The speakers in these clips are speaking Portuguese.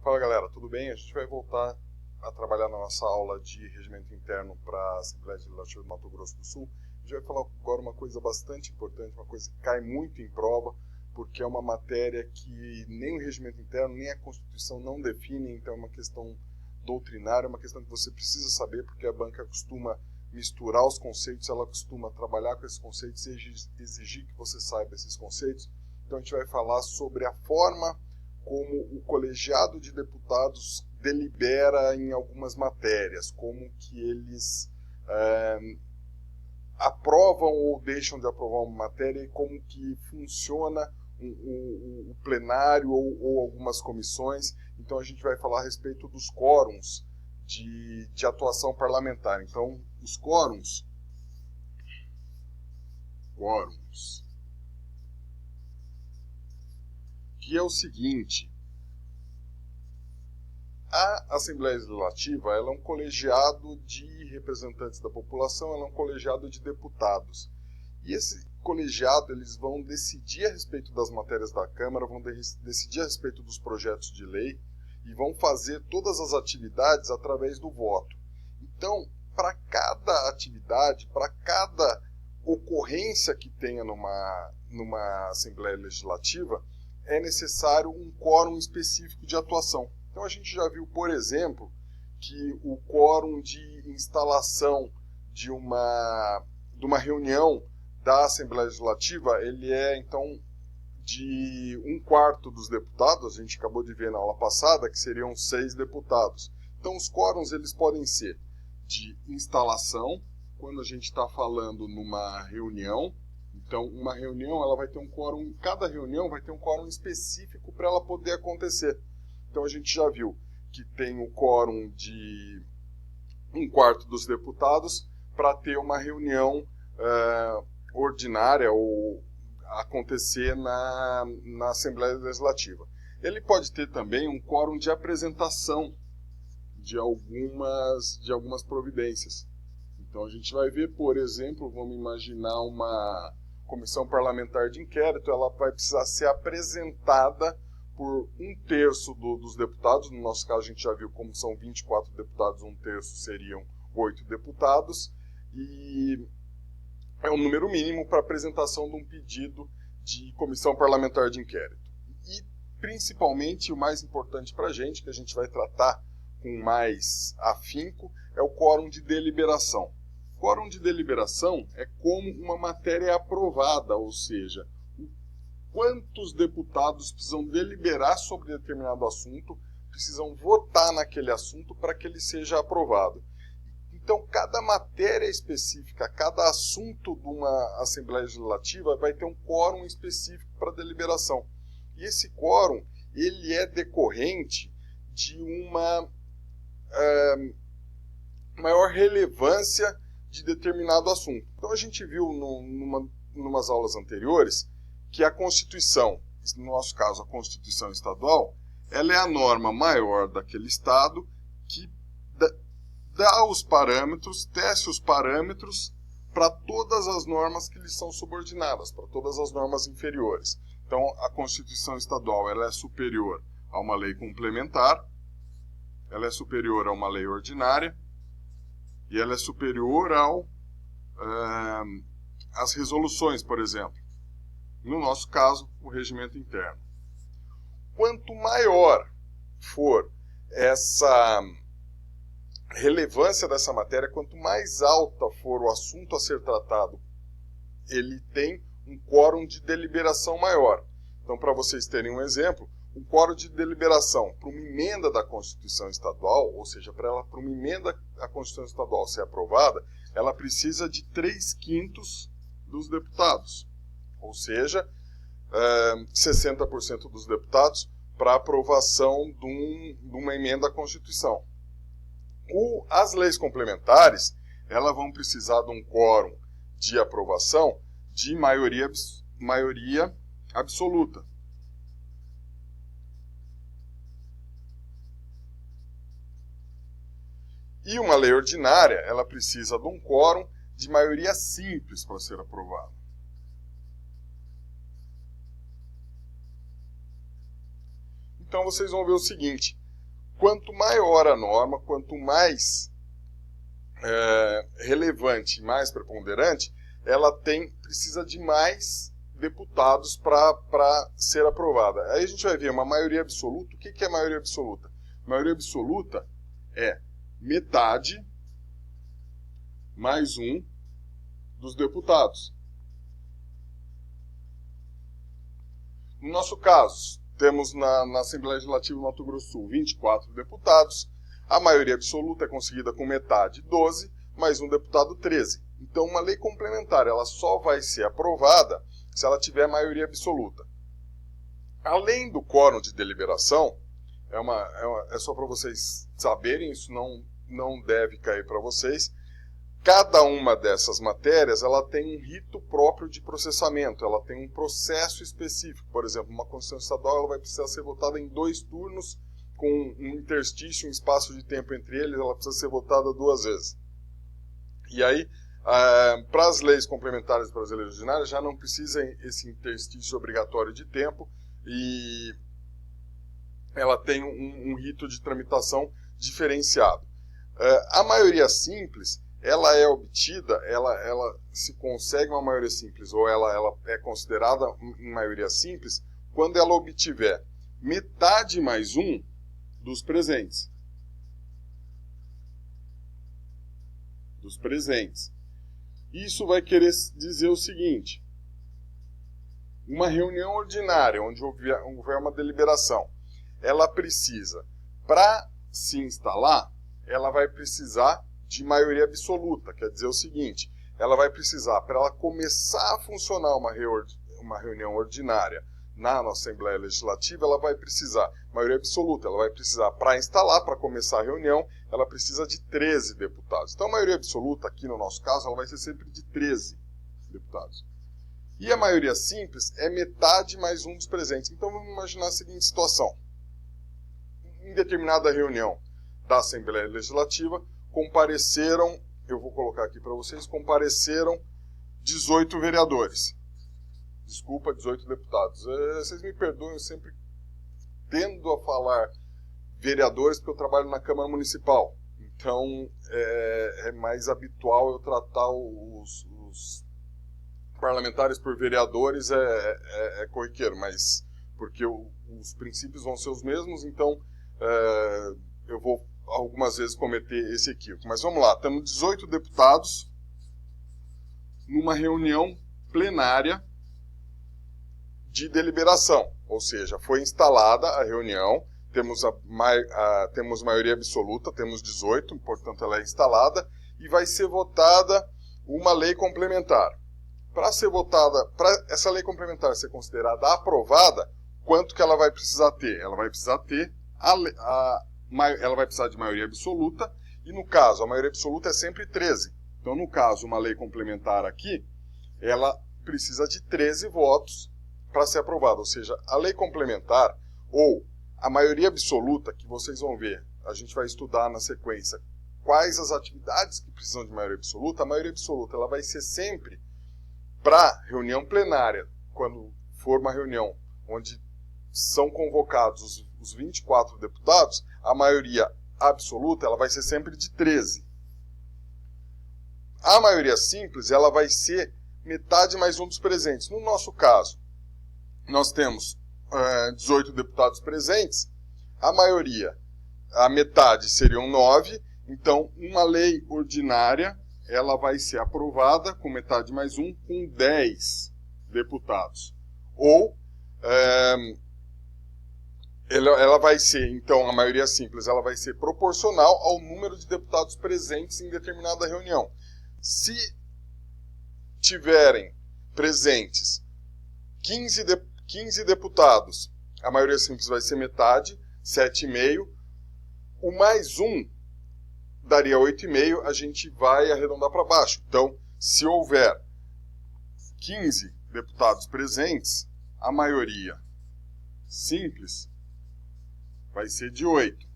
Fala galera, tudo bem? A gente vai voltar a trabalhar na nossa aula de regimento interno para a Assembleia Legislativa do Mato Grosso do Sul. A gente vai falar agora uma coisa bastante importante, uma coisa que cai muito em prova, porque é uma matéria que nem o regimento interno, nem a Constituição não definem, então é uma questão doutrinária, é uma questão que você precisa saber, porque a banca costuma misturar os conceitos, ela costuma trabalhar com esses conceitos e exigir que você saiba esses conceitos. Então a gente vai falar sobre a forma como o colegiado de deputados delibera em algumas matérias, como que eles aprovam ou deixam de aprovar uma matéria e como que funciona o plenário ou algumas comissões. Então a gente vai falar a respeito dos quórums de atuação parlamentar. Então, os quórums, que é o seguinte: a Assembleia Legislativa ela é um colegiado de representantes da população, ela é um colegiado de deputados. E esse colegiado eles vão decidir a respeito das matérias da Câmara, vão decidir a respeito dos projetos de lei e vão fazer todas as atividades através do voto. Então, para cada atividade, para cada ocorrência que tenha numa Assembleia Legislativa, é necessário um quórum específico de atuação. Então a gente já viu, por exemplo, que o quórum de instalação de uma reunião da Assembleia Legislativa, ele é então de 1/4 dos deputados. A gente acabou de ver na aula passada que seriam 6 deputados. Então os quórums eles podem ser de instalação, quando a gente está falando numa reunião. Então, uma reunião ela vai ter um quórum, cada reunião vai ter um quórum específico para ela poder acontecer. Então, a gente já viu que tem o quórum de 1/4 dos deputados para ter uma reunião ordinária ou acontecer na Assembleia Legislativa. Ele pode ter também um quórum de apresentação de algumas providências. Então, a gente vai ver, por exemplo, vamos imaginar uma comissão parlamentar de inquérito, ela vai precisar ser apresentada por 1/3 dos deputados. No nosso caso, a gente já viu como são 24 deputados, 1/3 seriam 8 deputados, e é um número mínimo para apresentação de um pedido de comissão parlamentar de inquérito. E, principalmente, o mais importante para a gente, que a gente vai tratar com mais afinco, é o quórum de deliberação. O quórum de deliberação é como uma matéria é aprovada, ou seja, quantos deputados precisam deliberar sobre determinado assunto, precisam votar naquele assunto para que ele seja aprovado. Então, cada matéria específica, cada assunto de uma Assembleia Legislativa vai ter um quórum específico para deliberação. E esse quórum ele é decorrente de uma maior relevância de determinado assunto. Então a gente viu numas aulas anteriores que a Constituição, no nosso caso a Constituição Estadual, ela é a norma maior daquele Estado que dá os parâmetros, tece os parâmetros para todas as normas que lhes são subordinadas, para todas as normas inferiores. Então a Constituição Estadual ela é superior a uma lei complementar, ela é superior a uma lei ordinária e ela é superior às resoluções, por exemplo. No nosso caso, o regimento interno. Quanto maior for essa relevância dessa matéria, quanto mais alta for o assunto a ser tratado, ele tem um quórum de deliberação maior. Então, para vocês terem um exemplo, o quórum de deliberação para uma emenda da Constituição Estadual, ou seja, para uma emenda da Constituição Estadual ser aprovada, ela precisa de 3/5 dos deputados, ou seja, 60% dos deputados para aprovação de uma emenda à Constituição. As leis complementares, elas vão precisar de um quórum de aprovação de maioria absoluta. E uma lei ordinária, ela precisa de um quórum de maioria simples para ser aprovada. Então vocês vão ver o seguinte, quanto maior a norma, quanto mais relevante, mais preponderante, ela precisa de mais deputados para ser aprovada. Aí a gente vai ver uma maioria absoluta. O que é maioria absoluta? Maioria absoluta é metade mais um dos deputados. No nosso caso, temos na Assembleia Legislativa do Mato Grosso do Sul 24 deputados. A maioria absoluta é conseguida com metade, 12, mais um deputado, 13. Então, uma lei complementar ela só vai ser aprovada se ela tiver maioria absoluta. Além do quórum de deliberação, é só para vocês saberem, isso não deve cair para vocês, cada uma dessas matérias ela tem um rito próprio de processamento, ela tem um processo específico. Por exemplo, uma Constituição Estadual ela vai precisar ser votada em 2 turnos, com um interstício, um espaço de tempo entre eles, ela precisa ser votada 2 vezes. E aí, para as leis complementares para as leis ordinárias, já não precisa esse interstício obrigatório de tempo e ela tem um rito de tramitação diferenciado. A maioria simples, ela é obtida, ela se consegue uma maioria simples, ou ela é considerada em maioria simples, quando ela obtiver metade mais um dos presentes. Isso vai querer dizer o seguinte: uma reunião ordinária, onde houver uma deliberação, ela precisa, para se instalar, ela vai precisar de maioria absoluta. Quer dizer o seguinte, ela vai precisar, para ela começar a funcionar uma reunião ordinária na nossa Assembleia Legislativa, ela vai precisar, maioria absoluta, ela vai precisar, para instalar, para começar a reunião, ela precisa de 13 deputados. Então, a maioria absoluta, aqui no nosso caso, ela vai ser sempre de 13 deputados. E a maioria simples é metade mais um dos presentes. Então, vamos imaginar a seguinte situação. Em determinada reunião da Assembleia Legislativa, compareceram, eu vou colocar aqui para vocês, compareceram 18 vereadores. Desculpa, 18 deputados. Vocês me perdoem, eu sempre tendo a falar vereadores porque eu trabalho na Câmara Municipal. Então, é mais habitual eu tratar os parlamentares por vereadores, é corriqueiro, mas porque os princípios vão ser os mesmos, então eu vou algumas vezes cometer esse equívoco. Mas vamos lá, temos 18 deputados numa reunião plenária de deliberação, ou seja, foi instalada a reunião, temos maioria absoluta, temos 18, portanto ela é instalada, e vai ser votada uma lei complementar. Para ser votada, para essa lei complementar ser considerada aprovada, quanto que ela vai precisar ter? Ela vai precisar ter ela vai precisar de maioria absoluta, e no caso, a maioria absoluta é sempre 13. Então, no caso, uma lei complementar aqui, ela precisa de 13 votos para ser aprovada. Ou seja, a lei complementar, ou a maioria absoluta, que vocês vão ver, a gente vai estudar na sequência, quais as atividades que precisam de maioria absoluta. A maioria absoluta ela vai ser sempre para reunião plenária, quando for uma reunião onde são convocados os 24 deputados, a maioria absoluta ela vai ser sempre de 13. A maioria simples ela vai ser metade mais um dos presentes. No nosso caso, nós temos 18 deputados presentes, a metade seriam 9, então uma lei ordinária ela vai ser aprovada com metade mais um, com 10 deputados. Ou ela vai ser, então, a maioria simples, ela vai ser proporcional ao número de deputados presentes em determinada reunião. Se tiverem presentes 15 deputados, a maioria simples vai ser metade, 7,5. O mais um daria 8,5, a gente vai arredondar para baixo. Então, se houver 15 deputados presentes, a maioria simples vai ser de 8.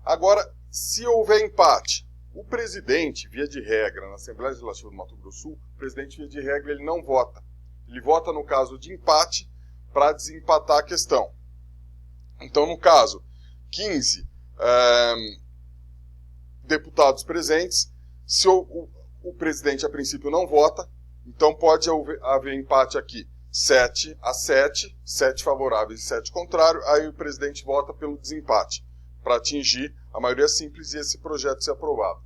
Agora, se houver empate, o presidente, via de regra, na Assembleia Legislativa do Mato Grosso do Sul, o presidente, via de regra, ele não vota. Ele vota no caso de empate para desempatar a questão. Então, no caso, 15 deputados presentes, se o presidente a princípio não vota, então pode haver empate aqui, 7-7, 7 favoráveis e 7 contrários, aí o presidente vota pelo desempate, para atingir a maioria simples e esse projeto ser aprovado.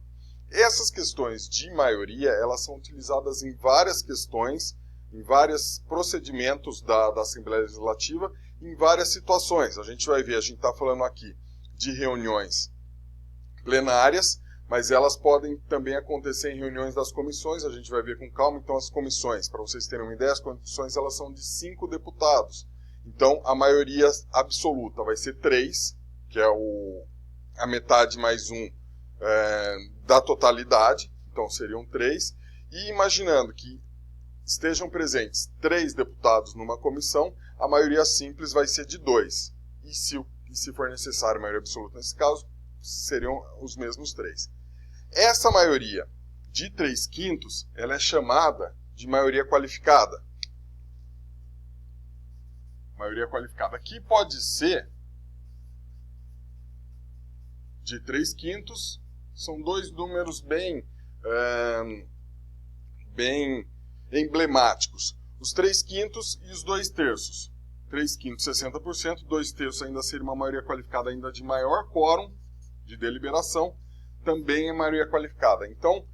Essas questões de maioria, elas são utilizadas em várias questões, em vários procedimentos da Assembleia Legislativa, em várias situações. A gente vai ver, a gente está falando aqui de reuniões plenárias, mas elas podem também acontecer em reuniões das comissões, a gente vai ver com calma. Então, as comissões, para vocês terem uma ideia, as comissões elas são de 5 deputados. Então, a maioria absoluta vai ser 3, que é a metade mais 1 da totalidade, então seriam 3. E imaginando que estejam presentes 3 deputados numa comissão, a maioria simples vai ser de 2. E se for necessário a maioria absoluta nesse caso, seriam os mesmos 3. Essa maioria de 3/5, ela é chamada de maioria qualificada. Maioria qualificada aqui pode ser de 3/5, são dois números bem emblemáticos. Os 3/5 e os 2/3. 3/5, 60%, 2/3 ainda seria uma maioria qualificada ainda de maior quórum de deliberação, também é maioria qualificada. Então,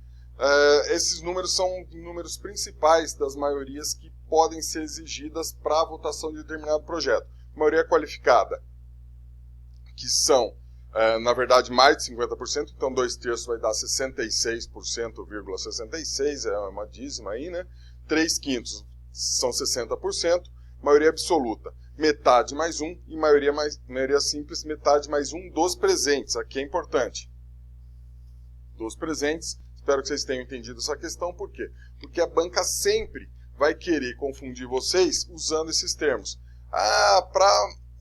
esses números são números principais das maiorias que podem ser exigidas para a votação de determinado projeto. Maioria qualificada, que são, na verdade, mais de 50%, então 2/3 vai dar 66,66%, é uma dízima aí, né? 3/5 são 60%, maioria absoluta, metade mais 1, e maioria simples, metade mais 1 dos presentes. Aqui é importante. Dos presentes, espero que vocês tenham entendido essa questão. Por quê? Porque a banca sempre vai querer confundir vocês usando esses termos. Para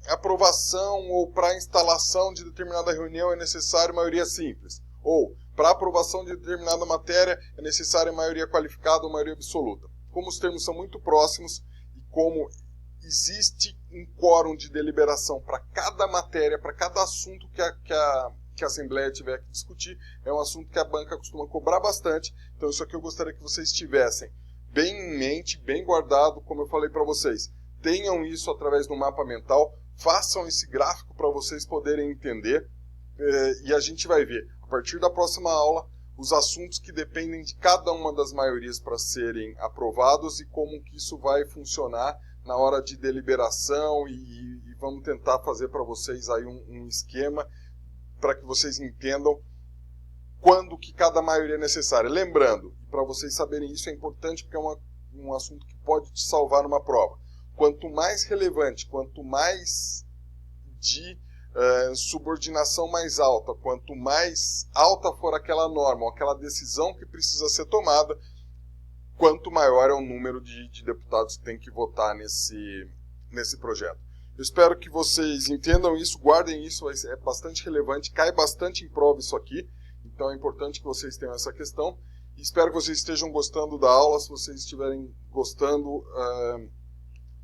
aprovação ou para instalação de determinada reunião é necessário maioria simples. Ou, para aprovação de determinada matéria é necessária maioria qualificada ou maioria absoluta. Como os termos são muito próximos e como existe um quórum de deliberação para cada matéria, para cada assunto que a Assembleia tiver que discutir, é um assunto que a banca costuma cobrar bastante. Então isso aqui eu gostaria que vocês tivessem bem em mente, bem guardado, como eu falei para vocês. Tenham isso através do mapa mental, façam esse gráfico para vocês poderem entender, e a gente vai ver, a partir da próxima aula, os assuntos que dependem de cada uma das maiorias para serem aprovados e como que isso vai funcionar na hora de deliberação, e vamos tentar fazer para vocês aí um esquema para que vocês entendam quando que cada maioria é necessária. Lembrando, para vocês saberem isso é importante porque é um assunto que pode te salvar numa prova. Quanto mais relevante, quanto mais de subordinação mais alta, quanto mais alta for aquela norma ou aquela decisão que precisa ser tomada, quanto maior é o número de deputados que tem que votar nesse projeto. Eu espero que vocês entendam isso, guardem isso, é bastante relevante, cai bastante em prova isso aqui, então é importante que vocês tenham essa questão. E espero que vocês estejam gostando da aula. Se vocês estiverem gostando,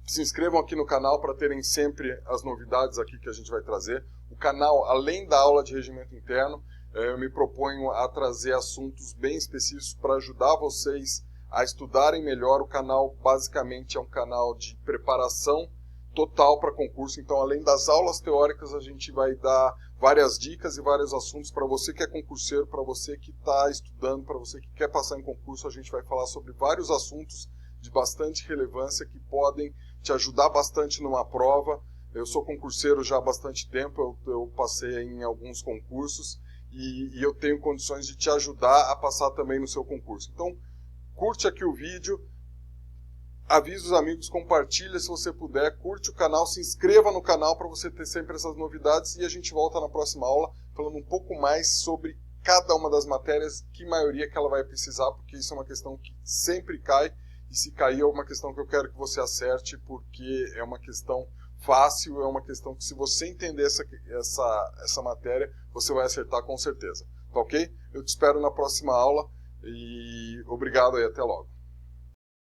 se inscrevam aqui no canal para terem sempre as novidades aqui que a gente vai trazer. O canal, além da aula de regimento interno, eu me proponho a trazer assuntos bem específicos para ajudar vocês a estudarem melhor. O canal basicamente é um canal de preparação total para concurso, então além das aulas teóricas a gente vai dar várias dicas e vários assuntos para você que é concurseiro, para você que está estudando, para você que quer passar em concurso. A gente vai falar sobre vários assuntos de bastante relevância que podem te ajudar bastante numa prova. Eu sou concurseiro já há bastante tempo, eu passei em alguns concursos e eu tenho condições de te ajudar a passar também no seu concurso. Então curte aqui o vídeo, avisa os amigos, compartilha se você puder, curte o canal, se inscreva no canal para você ter sempre essas novidades, e a gente volta na próxima aula falando um pouco mais sobre cada uma das matérias, que maioria que ela vai precisar, porque isso é uma questão que sempre cai, e se cair é uma questão que eu quero que você acerte, porque é uma questão fácil, é uma questão que se você entender essa matéria, você vai acertar com certeza. Tá ok? Eu te espero na próxima aula, e obrigado e até logo.